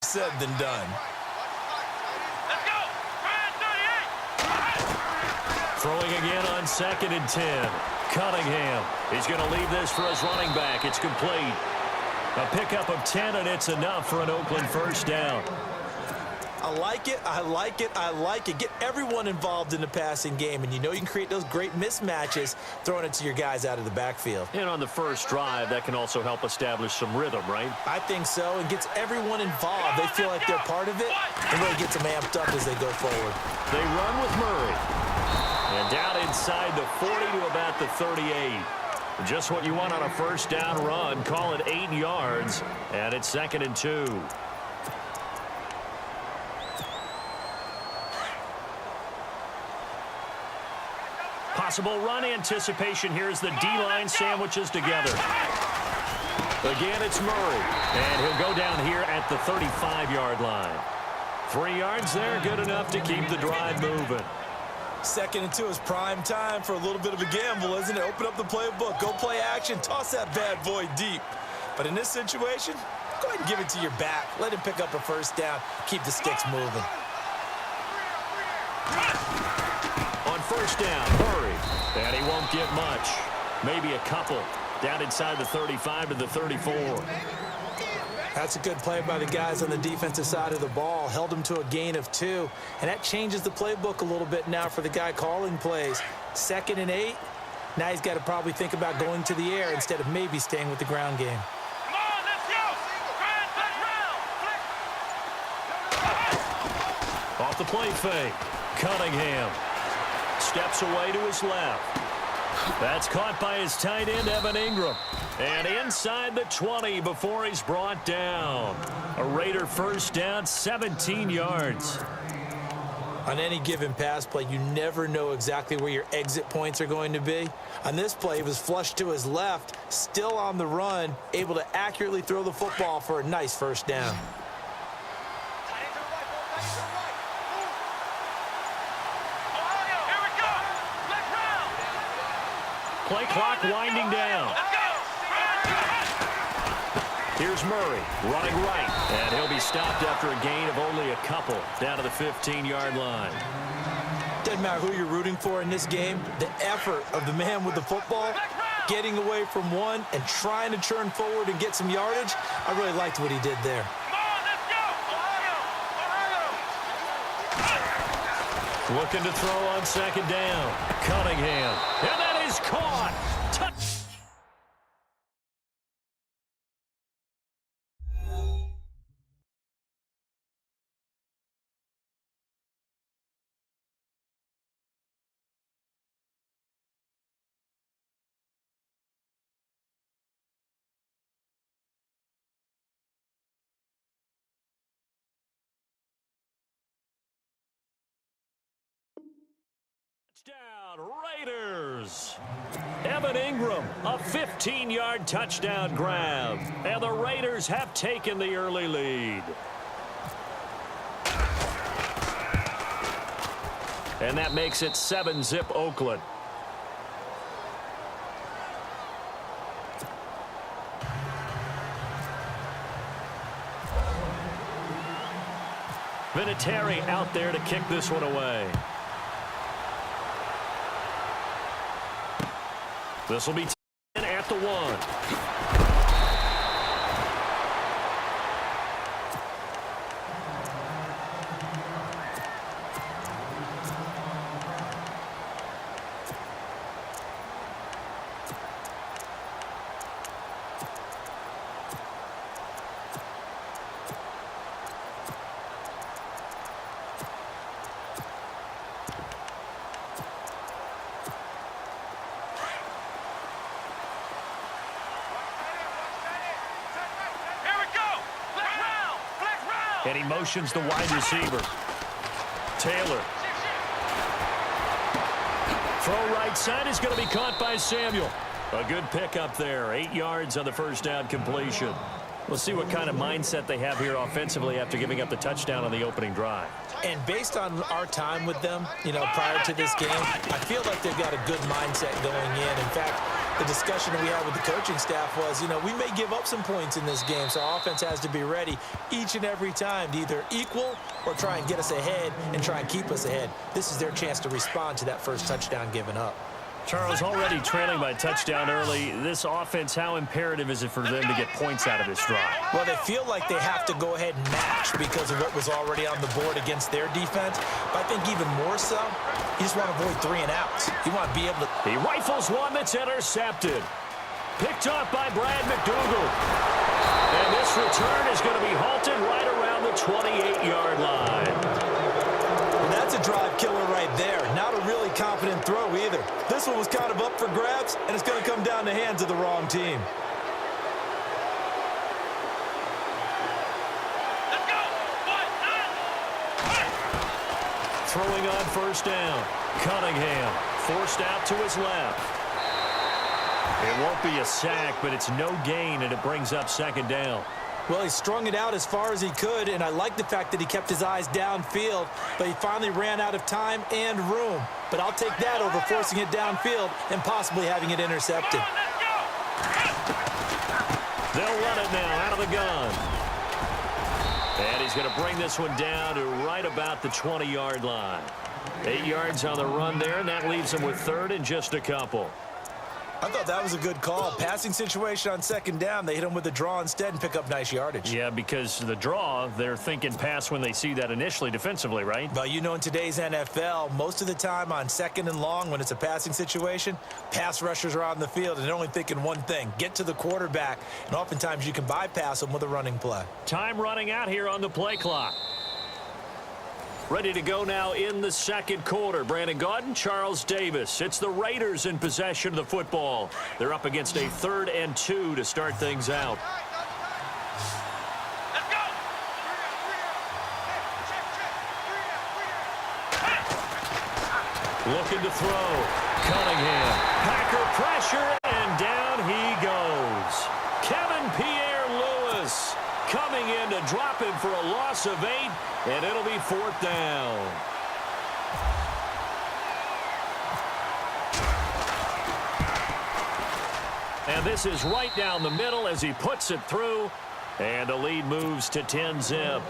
said than done. Let's go. Throwing again on 2nd and 10. Cunningham. He's going to leave this for his running back. It's complete. A pickup of 10, and it's enough for an Oakland first down. I like it, I like it, I like it. Get everyone involved in the passing game, and you know you can create those great mismatches throwing it to your guys out of the backfield. And on the first drive, that can also help establish some rhythm, right? I think so, and gets everyone involved. They feel like they're part of it, and really gets them amped up as they go forward. They run with Murray. And down inside the 40 to about the 38. Just what you want on a first down run. Call it 8 yards, and it's 2nd and 2. Possible run anticipation here as the D-line sandwiches together. Again, it's Murray, and he'll go down here at the 35-yard line. 3 yards there, good enough to keep the drive moving. 2nd and 2 is prime time for a little bit of a gamble, isn't it? Open up the playbook, go play action, toss that bad boy deep. But in this situation, go ahead and give it to your back. Let him pick up a first down, keep the sticks moving. On first down, Murray, and he won't get much. Maybe a couple. Down inside the 35 to the 34. That's a good play by the guys on the defensive side of the ball. Held him to a gain of 2. And that changes the playbook a little bit now for the guy calling plays. 2nd and 8. Now he's got to probably think about going to the air instead of maybe staying with the ground game. Come on, let's go. Off the play fake. Cunningham steps away to his left. That's caught by his tight end, Evan Ingram. And inside the 20 before he's brought down. A Raider first down, 17 yards. On any given pass play, you never know exactly where your exit points are going to be. On this play, he was flushed to his left, still on the run, able to accurately throw the football for a nice first down. Play clock winding down. Here's Murray running right, and he'll be stopped after a gain of only a couple down to the 15-yard line. Doesn't matter who you're rooting for in this game, the effort of the man with the football, getting away from one and trying to turn forward and get some yardage, I really liked what he did there. Looking to throw on 2nd down. Cunningham, and that is caught. Touch. Touchdown, Raiders. Evan Ingram, a 15-yard touchdown grab. And the Raiders have taken the early lead. And that makes it 7-zip Oakland. Vinatieri out there to kick this one away. This will be 10 at the 1. And he motions the wide receiver. Taylor. Throw right side is going to be caught by Samuel. A good pickup there. 8 yards on the first down completion. We'll see what kind of mindset they have here offensively after giving up the touchdown on the opening drive. And based on our time with them, prior to this game, I feel like they've got a good mindset going in. In fact, the discussion that we had with the coaching staff was, we may give up some points in this game, so our offense has to be ready each and every time to either equal or try and get us ahead and try and keep us ahead. This is their chance to respond to that first touchdown given up. Charles, already trailing by touchdown early. This offense, how imperative is it for them to get points out of this drive? Well, they feel like they have to go ahead and match because of what was already on the board against their defense. But I think even more so, you just want to avoid 3 and outs. You want to be able to... He rifles one that's intercepted. Picked off by Brad McDougal. And this return is going to be halted right around the 28-yard line. That's a drive killer right there. Not a really confident throw either. This one was kind of up for grabs, and it's going to come down the hands of the wrong team. Let's go. Throwing on first down. Cunningham forced out to his left. It won't be a sack, but it's no gain, and it brings up second down. Well, he strung it out as far as he could, and I like the fact that he kept his eyes downfield, but he finally ran out of time and room. But I'll take that over forcing it downfield and possibly having it intercepted. They'll run it now out of the gun. And he's going to bring this one down to right about the 20-yard line. 8 yards on the run there, and that leaves him with third and just a couple. I thought that was a good call. Passing situation on second down. They hit him with the draw instead and pick up nice yardage. Yeah, because the draw, they're thinking pass when they see that initially defensively, right? Well, in today's NFL, most of the time on second and long when it's a passing situation, pass rushers are on the field and they're only thinking one thing, get to the quarterback. And oftentimes you can bypass them with a running play. Time running out here on the play clock. Ready to go now in the second quarter. Brandon Gaudin, Charles Davis. It's the Raiders in possession of the football. They're up against a 3rd and 2 to start things out. Let's go. Looking to throw. Cunningham. Packer pressure, and down he goes. Kevin Pierre-Louis coming in to drop him for a loss of 8, and it'll be 4th down. And this is right down the middle as he puts it through, and the lead moves to 10-zip.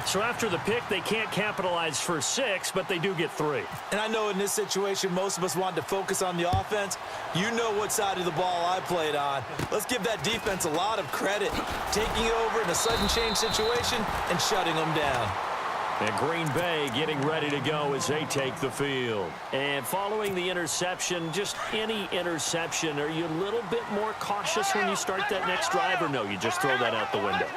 So after the pick, they can't capitalize for 6, but they do get 3. And I know in this situation, most of us wanted to focus on the offense. You know what side of the ball I played on. Let's give that defense a lot of credit, taking it over in a sudden change situation and shutting them down. And Green Bay getting ready to go as they take the field. And following the interception, just any interception, are you a little bit more cautious when you start that next drive, or no, you just throw that out the window?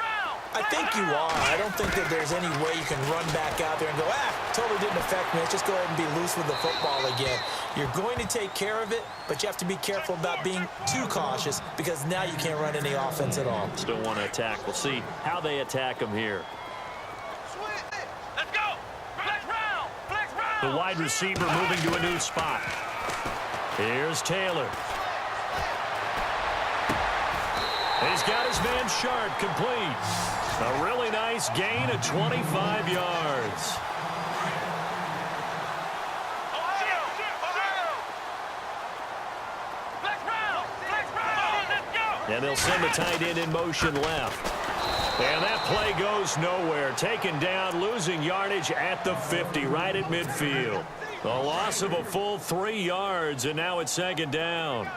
I think you are. I don't think that there's any way you can run back out there and go, totally didn't affect me. Let's just go ahead and be loose with the football again. You're going to take care of it, but you have to be careful about being too cautious because now you can't run any offense at all. Still want to attack. We'll see how they attack them here. Let's go. Flex round. Flex round. The wide receiver moving to a new spot. Here's Taylor. He's got his man Sharp complete. A really nice gain of 25 yards. And they'll send the tight end in motion left. And that play goes nowhere. Taken down, losing yardage at the 50, right at midfield. A loss of a full 3 yards, and now it's second down.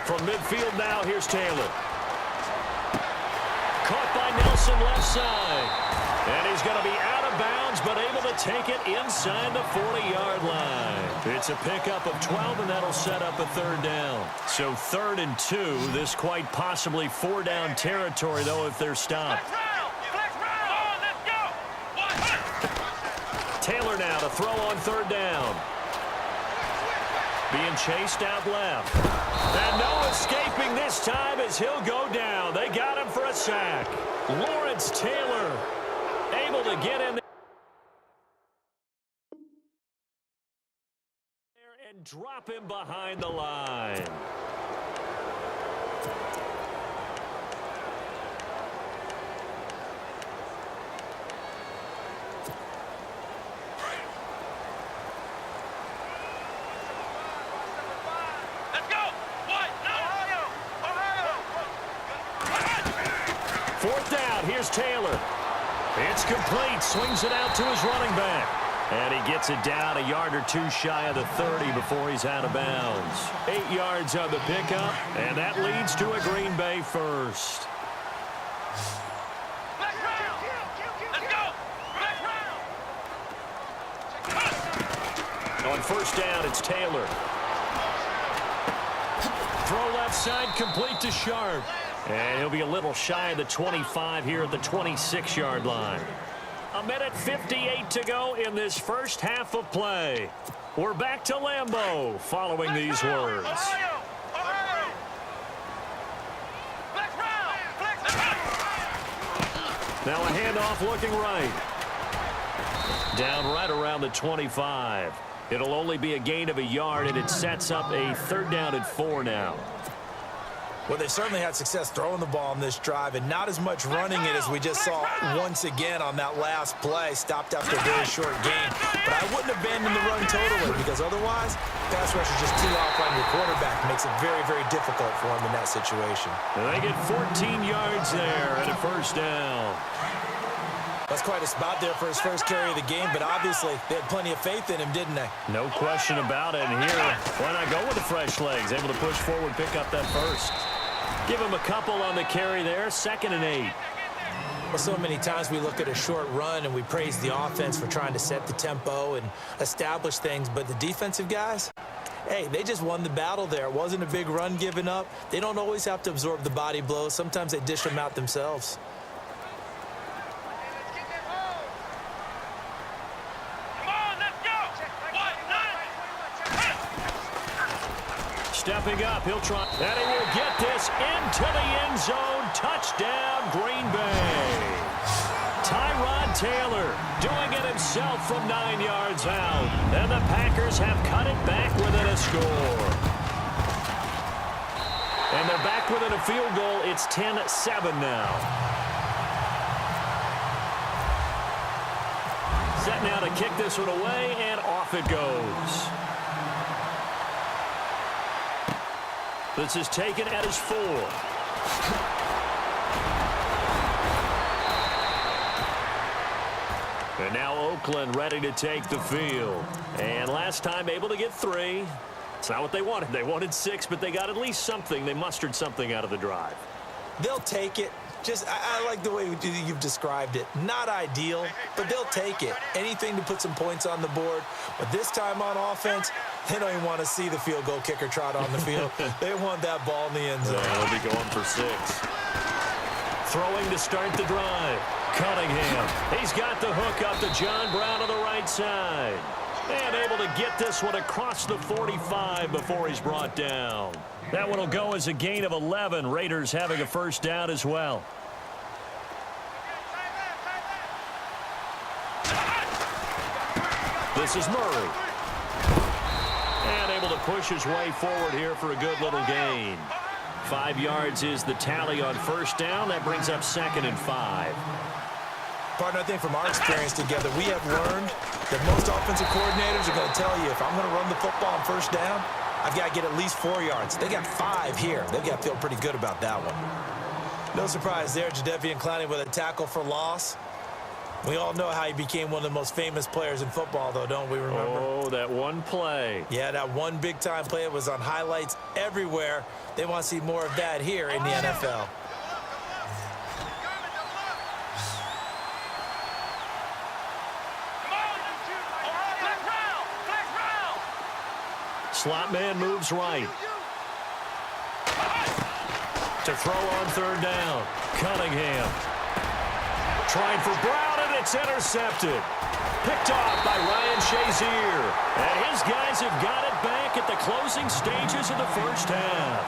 From midfield now, here's Taylor. Caught by Nelson left side. And he's going to be out of bounds, but able to take it inside the 40-yard line. It's a pickup of 12, and that'll set up a 3rd down. So 3rd and 2, this quite possibly 4-down territory, though, if they're stopped. Taylor now to throw on 3rd down. Being chased out left. And no escaping this time as he'll go down. They got him for a sack. Lawrence Taylor able to get in there and drop him behind the line. 4th down. Here's Taylor. It's complete. Swings it out to his running back. And he gets it down a yard or two shy of the 30 before he's out of bounds. 8 yards on the pickup, and that leads to a Green Bay first. On 1st down, it's Taylor. Throw left side, complete to Sharp. And he'll be a little shy of the 25 here at the 26-yard line. 1:58 to go in this first half of play. We're back to Lambeau following these words. Now a handoff looking right. Down right around the 25. It'll only be a gain of a yard, and it sets up a 3rd down and 4 now. Well, they certainly had success throwing the ball in this drive, and not as much running it as we just saw once again on that last play. Stopped after a very short gain. But I wouldn't abandon the run totally, because otherwise, pass rush is just too off on your quarterback. Makes it very, very difficult for him in that situation. And they get 14 yards there and a 1st down. That's quite a spot there for his first carry of the game, but obviously they had plenty of faith in him, didn't they? No question about it. And here, why not go with the fresh legs? Able to push forward, pick up that first. Give him a couple on the carry there. 2nd and 8. Well, so many times we look at a short run and we praise the offense for trying to set the tempo and establish things, but the defensive guys, hey, they just won the battle there. It wasn't a big run given up. They don't always have to absorb the body blows. Sometimes they dish them out themselves. Stepping up, he'll try, and he will get this into the end zone. Touchdown, Green Bay. Tyrod Taylor doing it himself from 9 yards out. And the Packers have cut it back within a score. And they're back within a field goal. It's 10-7 now. Set now to kick this one away, and off it goes. This is taken at his 4. And now Oakland ready to take the field. And last time able to get 3. It's not what they wanted. They wanted 6, but they got at least something. They mustered something out of the drive. They'll take it. I like the way you've described it. Not ideal, but they'll take it. Anything to put some points on the board. But this time on offense, they don't even want to see the field goal kicker trot on the field. They want that ball in the end zone. Yeah, they'll be going for 6. Throwing to start the drive. Cunningham. He's got the hook up to John Brown on the right side. And able to get this one across the 45 before he's brought down. That one will go as a gain of 11. Raiders having a 1st down as well. This is Murray. And able to push his way forward here for a good little gain. 5 yards is the tally on 1st down. That brings up 2nd and 5. Partner, I think from our experience together, we have learned that most offensive coordinators are going to tell you, if I'm going to run the football on 1st down, I've got to get at least 4 yards. They got 5 here. They've got to feel pretty good about that one. No surprise there, Jadeveon Clowney with a tackle for loss. We all know how he became one of the most famous players in football, though, don't we remember? Oh, that one play. Yeah, that one big-time play. It was on highlights everywhere. They want to see more of that here in the NFL. Slot man moves right. To throw on 3rd down. Cunningham. Trying for Brown, and it's intercepted. Picked off by Ryan Shazier. And his guys have got it back at the closing stages of the 1st half.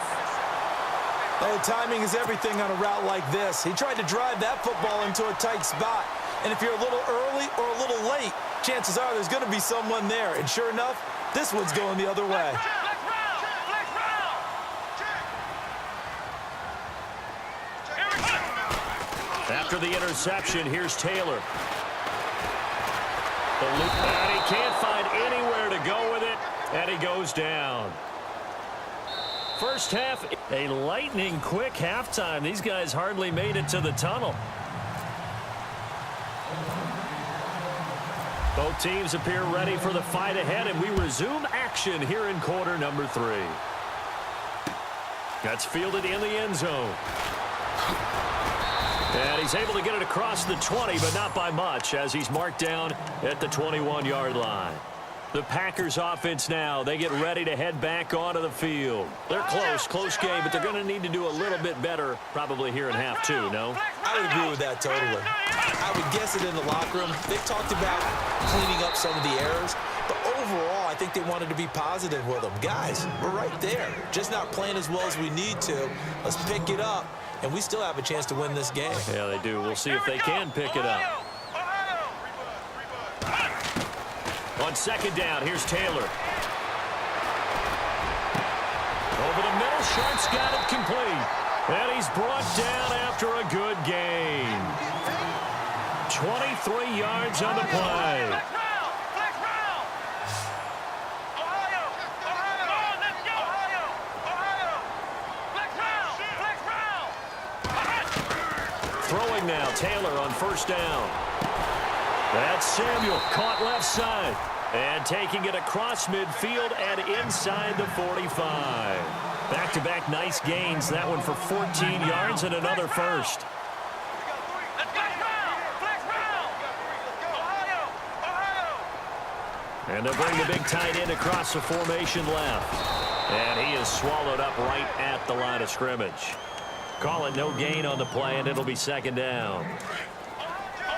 Oh, timing is everything on a route like this. He tried to drive that football into a tight spot. And if you're a little early or a little late, chances are there's going to be someone there. And sure enough, this one's going the other way. After the interception, here's Taylor. And he can't find anywhere to go with it, and he goes down. First half. A lightning-quick halftime. These guys hardly made it to the tunnel. Both teams appear ready for the fight ahead, and we resume action here in quarter number 3. That's fielded in the end zone. And he's able to get it across the 20, but not by much, as he's marked down at the 21-yard line. The Packers offense now, they get ready to head back onto the field. They're close game, but they're going to need to do a little bit better probably here in half 2, no? I would agree with that totally. I would guess it in the locker room. They've talked about cleaning up some of the errors, but overall, I think they wanted to be positive with them. Guys, we're right there. Just not playing as well as we need to. Let's pick it up, and we still have a chance to win this game. Yeah, they do. We'll see if they can pick it up. On second down, here's Taylor. Over the middle, Sharp's got it complete. And he's brought down after a good gain. 23 yards on the play. Throwing now, Taylor on first down. That's Samuel, caught left side. And taking it across midfield and inside the 45. Back-to-back nice gains. That one for 14 yards and another first. And they'll bring the big tight end across the formation left. And he is swallowed up right at the line of scrimmage. Call it no gain on the play, and it'll be second down.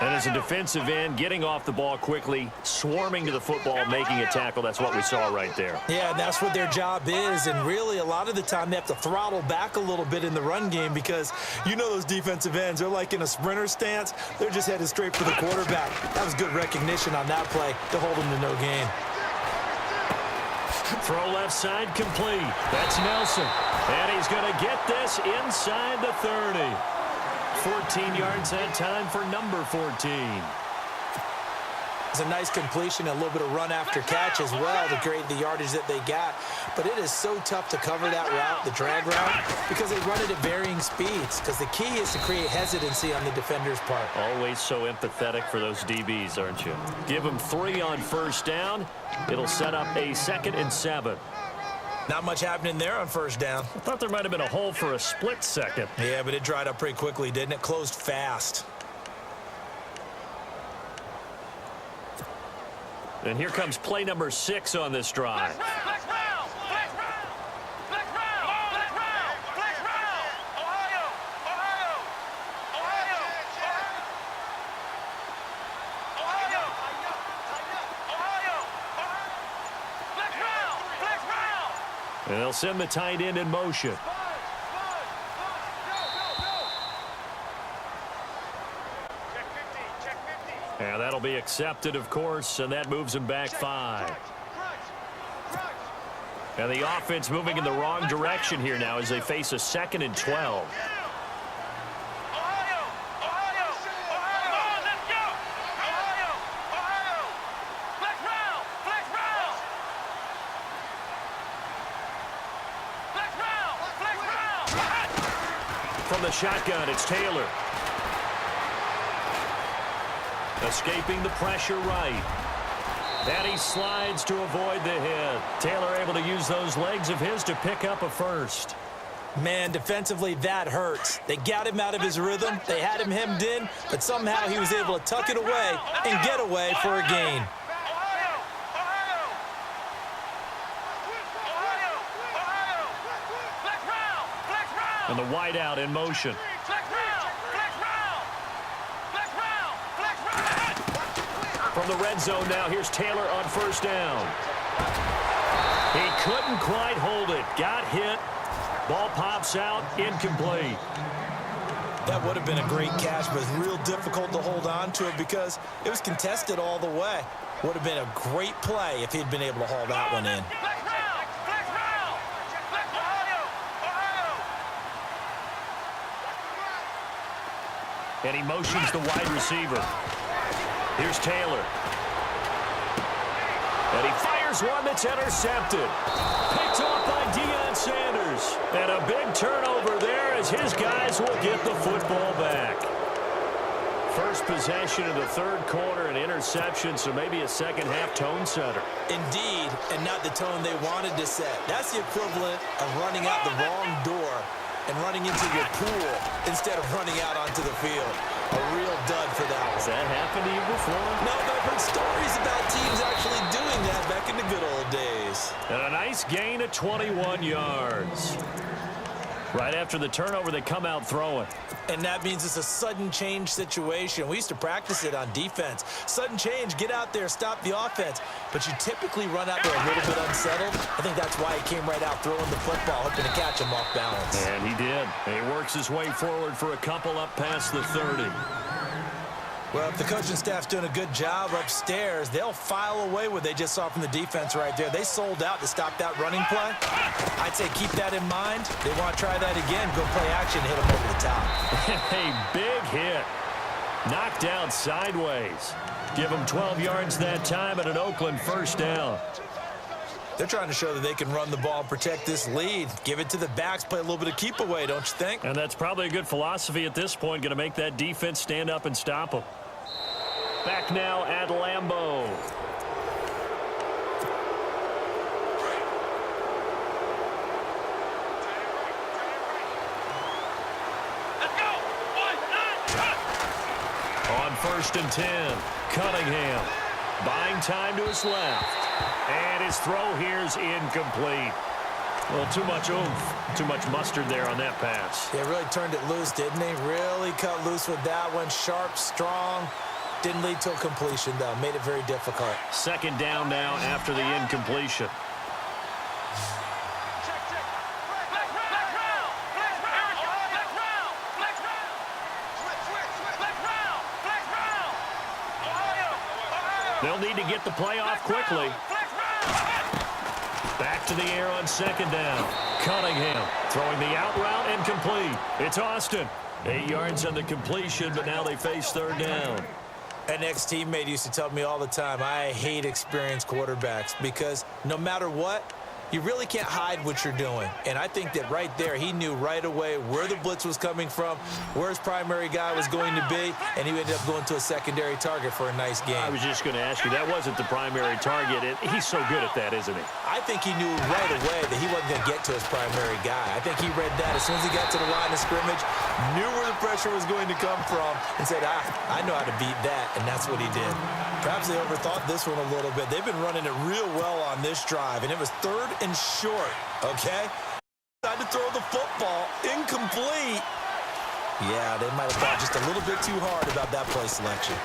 And as a defensive end, getting off the ball quickly, swarming to the football, making a tackle, that's what we saw right there. Yeah, that's what their job is, and really a lot of the time they have to throttle back a little bit in the run game because you know those defensive ends, they're like in a sprinter stance. They're just headed straight for the quarterback. That was good recognition on that play to hold them to no gain. Throw left side complete. That's Nelson. And he's going to get this inside the 30. 14 yards that time for number 14. It's a nice completion, a little bit of run after catch as well to create the yardage that they got. But it is so tough to cover that route, the drag route, because they run it at varying speeds. Because the key is to create hesitancy on the defender's part. Always so empathetic for those DBs, aren't you? Give them 3 on first down. It'll set up a 2nd and 7. Not much happening there on first down. I thought there might have been a hole for a split second. Yeah, but it dried up pretty quickly, didn't it? Closed fast. And here comes play number 6 on this drive. And they'll send the tight end in motion. And that'll be accepted, of course, and that moves him back 5. And the offense moving in the wrong direction here now as they face a 2nd and 12. From the shotgun, it's Taylor. Escaping the pressure right. And he slides to avoid the hit. Taylor able to use those legs of his to pick up a first. Man, defensively, that hurts. They got him out of his rhythm. They had him hemmed in, but somehow he was able to tuck it away and get away for a gain. And the wideout in motion. From the red zone now, here's Taylor on first down. He couldn't quite hold it. Got hit. Ball pops out, incomplete. That would have been a great catch, but it's real difficult to hold on to it because it was contested all the way. Would have been a great play if he'd been able to haul that one in. And he motions the wide receiver. Here's Taylor. And he fires here's one that's intercepted. Picked off by Deion Sanders. And a big turnover there as his guys will get the football back. First possession of the third quarter, an interception, so maybe a second-half tone setter. Indeed, and not the tone they wanted to set. That's the equivalent of running out the wrong door and running into your pool instead of running out onto the field. A real dud for that one. Has that happened to you before? No, but I've heard stories about teams actually doing that back in the good old days. And a nice gain of 21 yards. Right after the turnover, they come out throwing. And that means it's a sudden change situation. We used to practice it on defense. Sudden change, get out there, stop the offense. But you typically run out there a little bit unsettled. I think that's why he came right out throwing the football, hoping to catch him off balance. And he did. And he works his way forward for a couple up past the 30. Well, if the coaching staff's doing a good job upstairs, they'll file away what they just saw from the defense right there. They sold out to stop that running play. I'd say keep that in mind. They want to try that again. Go play action, hit them over the top. A big hit. Knocked out sideways. Give them 12 yards that time and an Oakland first down. They're trying to show that they can run the ball and protect this lead. Give it to the backs, play a little bit of keep away, don't you think? And that's probably a good philosophy at this point. Going to make that defense stand up and stop them. Back now at Lambeau. Let's go. 1, 9, On 1st and 10, Cunningham buying time to his left. And his throw here's incomplete. Well, too much oomph, too much mustard there on that pass. They really turned it loose, didn't they? Really cut loose with that one. Sharp, strong. Didn't lead to a completion, though. Made it very difficult. Second down now after the incompletion. They'll need to get the play off quickly. Back to the air on second down. Cunningham throwing the out route and complete. It's Austin. 8 yards on the completion, but now they face third down. An ex-teammate used to tell me all the time, I hate experienced quarterbacks because no matter what, you really can't hide what you're doing. And I think that right there, he knew right away where the blitz was coming from, where his primary guy was going to be, and he ended up going to a secondary target for a nice game. I was just going to ask you, that wasn't the primary target. He's so good at that, isn't he? I think he knew right away that he wasn't going to get to his primary guy. I think he read that as soon as he got to the line of scrimmage, knew where the pressure was going to come from, and said, I know how to beat that, and that's what he did. Perhaps they overthought this one a little bit. They've been running it real well on this drive, and it was 3rd and short, okay? Tried to throw the football, incomplete. Yeah, they might have thought just a little bit too hard about that play selection.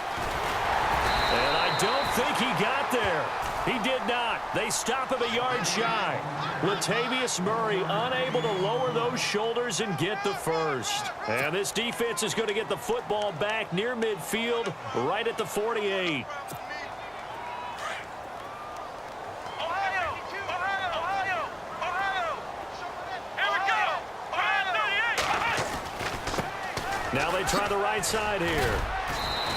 And I don't think he got there. He did not. They stop him a yard shy. Latavius Murray unable to lower those shoulders and get the first. And this defense is going to get the football back near midfield, right at the 48. Now they try the right side here.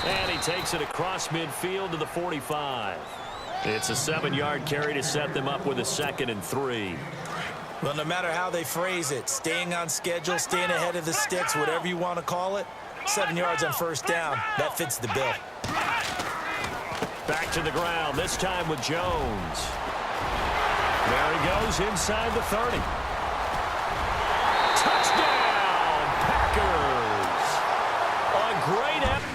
And he takes it across midfield to the 45. It's a 7-yard carry to set them up with a 2nd and 3. Well, no matter how they phrase it, staying on schedule, staying ahead of the sticks, whatever you want to call it, 7 yards on first down, that fits the bill. Back to the ground, this time with Jones. There he goes inside the 30. Touchdown, Packers! A great effort.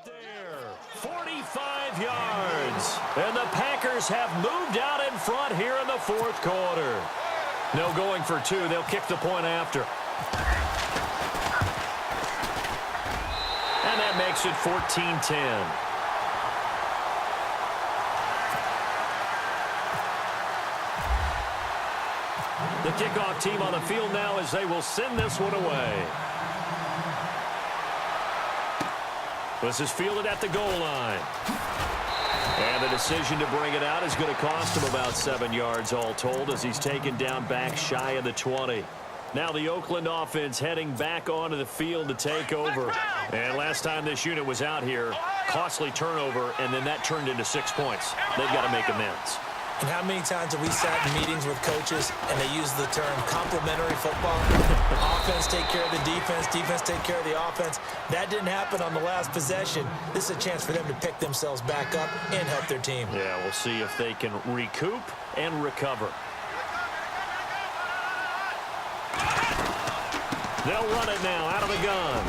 There, 45 yards. And the Packers have moved out in front here in the 4th quarter. No going for 2. They'll kick the point after. And that makes it 14-10. The kickoff team on the field now as they will send this one away. This is fielded at the goal line. And the decision to bring it out is going to cost him about 7 yards all told as he's taken down back shy of the 20. Now the Oakland offense heading back onto the field to take over. And last time this unit was out here, costly turnover, and then that turned into 6 points. They've got to make amends. And how many times have we sat in meetings with coaches and they use the term complementary football? Offense take care of the defense, defense take care of the offense. That didn't happen on the last possession. This is a chance for them to pick themselves back up and help their team. Yeah, we'll see if they can recoup and recover. They'll run it now out of the gun.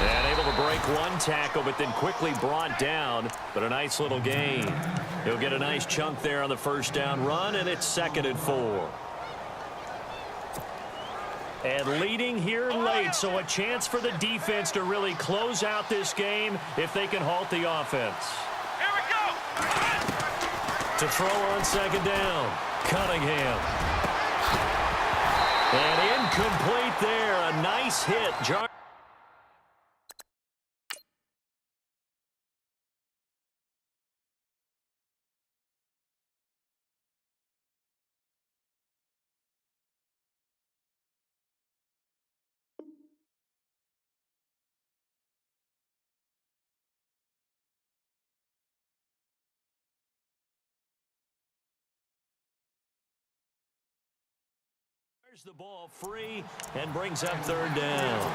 And able to break one tackle, but then quickly brought down. But a nice little gain. He'll get a nice chunk there on the first down run, and it's 2nd and 4. And leading here late, so a chance for the defense to really close out this game if they can halt the offense. Here we go. To throw on 2nd down, Cunningham. And incomplete there, a nice hit. There's the ball free and brings up 3rd down.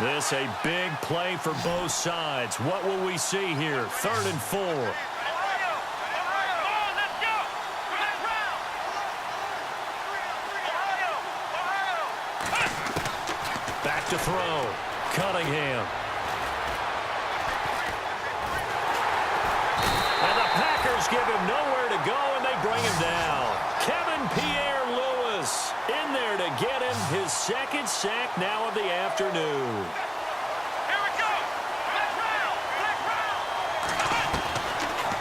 This a big play for both sides. What will we see here? 3rd and 4. Back to throw. Cunningham. Give him nowhere to go, and they bring him down. Kevin Pierre-Louis in there to get him his 2nd sack now of the afternoon. Here we go.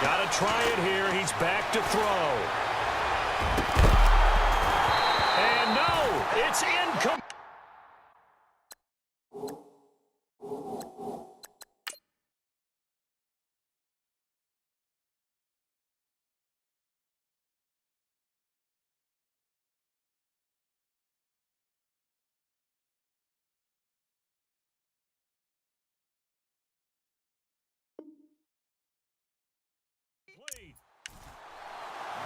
Got to try it here. He's back to throw. And no, it's incomplete.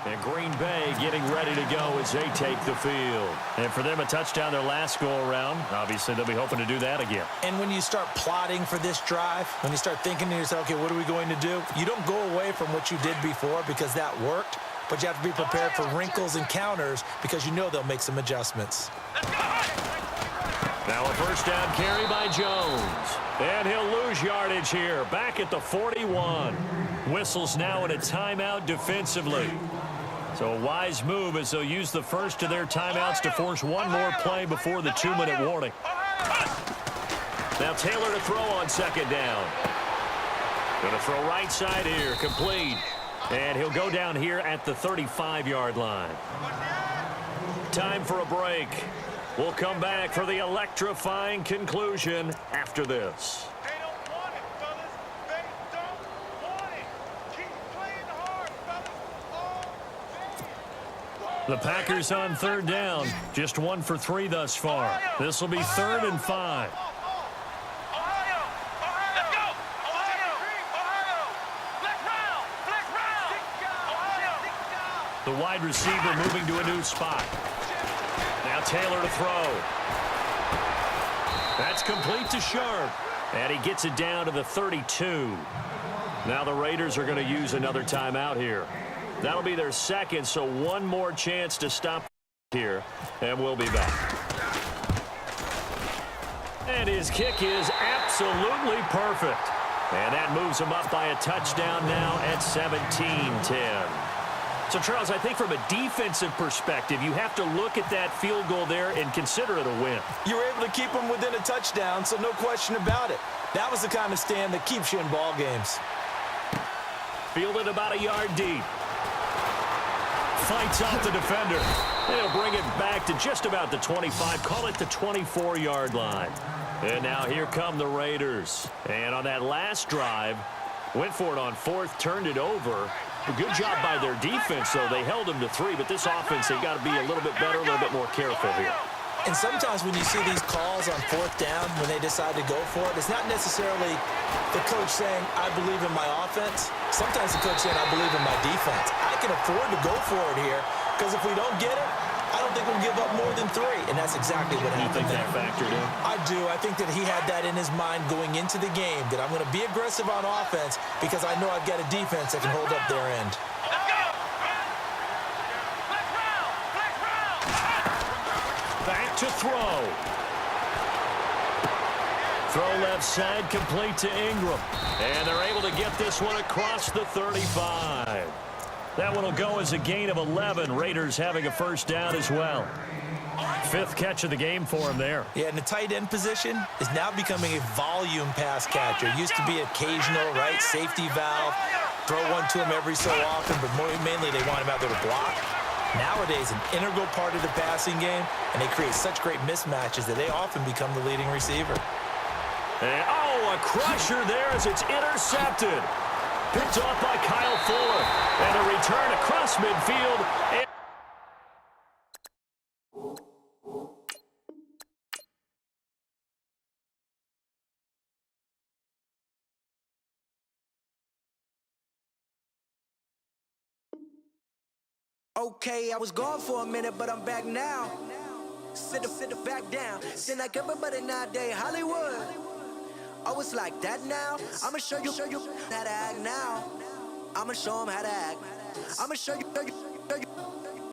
And Green Bay getting ready to go as they take the field. And for them, a touchdown their last go-around. Obviously, they'll be hoping to do that again. And when you start plotting for this drive, when you start thinking to yourself, okay, what are we going to do? You don't go away from what you did before because that worked, but you have to be prepared for wrinkles and counters because you know they'll make some adjustments. Now a first down carry by Jones. And he'll lose yardage here. Back at the 41. Whistles now in a timeout defensively. So a wise move as they'll use the first of their timeouts to force one more play before the 2-minute warning. Now Taylor to throw on 2nd down. Going to throw right side here. Complete. And he'll go down here at the 35-yard line. Time for a break. We'll come back for the electrifying conclusion after this. They don't want it, fellas. They don't want it. Keep playing hard, fellas. The Packers on 3rd down. Just 1 for 3 thus far. This will be 3rd and 5. Ohio. Let's go. Ohio. Flex round. The wide receiver moving to a new spot. Now Taylor to throw. That's complete to Sharp. And he gets it down to the 32. Now the Raiders are going to use another timeout here. That'll be their 2nd, so one more chance to stop here. And we'll be back. And his kick is absolutely perfect. And that moves him up by a touchdown now at 17-10. So, Charles, I think from a defensive perspective, you have to look at that field goal there and consider it a win. You were able to keep them within a touchdown, so no question about it. That was the kind of stand that keeps you in ball games. Fielded about a yard deep. Fights off the defender. They'll bring it back to just about the 25. Call it the 24-yard line. And now here come the Raiders. And on that last drive, went for it on fourth, turned it over. A good job by their defense, though. They held them to 3, but this offense, they've got to be a little bit better, a little bit more careful here. And sometimes when you see these calls on fourth down, when they decide to go for it, it's not necessarily the coach saying, I believe in my offense. Sometimes the coach saying, I believe in my defense. I can afford to go for it here because if we don't get it, I don't think we'll give up more than 3. And that's exactly what happened there. You think that factored in? I do. I think that he had that in his mind going into the game, that I'm going to be aggressive on offense because I know I've got a defense that can hold up their end. Back to throw. Throw left side, complete to Ingram. And they're able to get this one across the 35. That one will go as a gain of 11. Raiders having a first down as well. 5th catch of the game for him there. Yeah, and the tight end position is now becoming a volume pass catcher. It used to be occasional, right, safety valve. Throw one to him every so often, but mainly they want him out there to block. Nowadays, an integral part of the passing game, and they create such great mismatches that they often become the leading receiver. And, a crusher there as it's intercepted. Picked off by Kyle Fuller. And a return across midfield. And okay, I was gone for a minute, but I'm back now. Sit back down. Seem like everybody nowadays, Hollywood. Oh, it's like that now? I'ma show you how to act now. I'ma show them how to act. I'ma show you.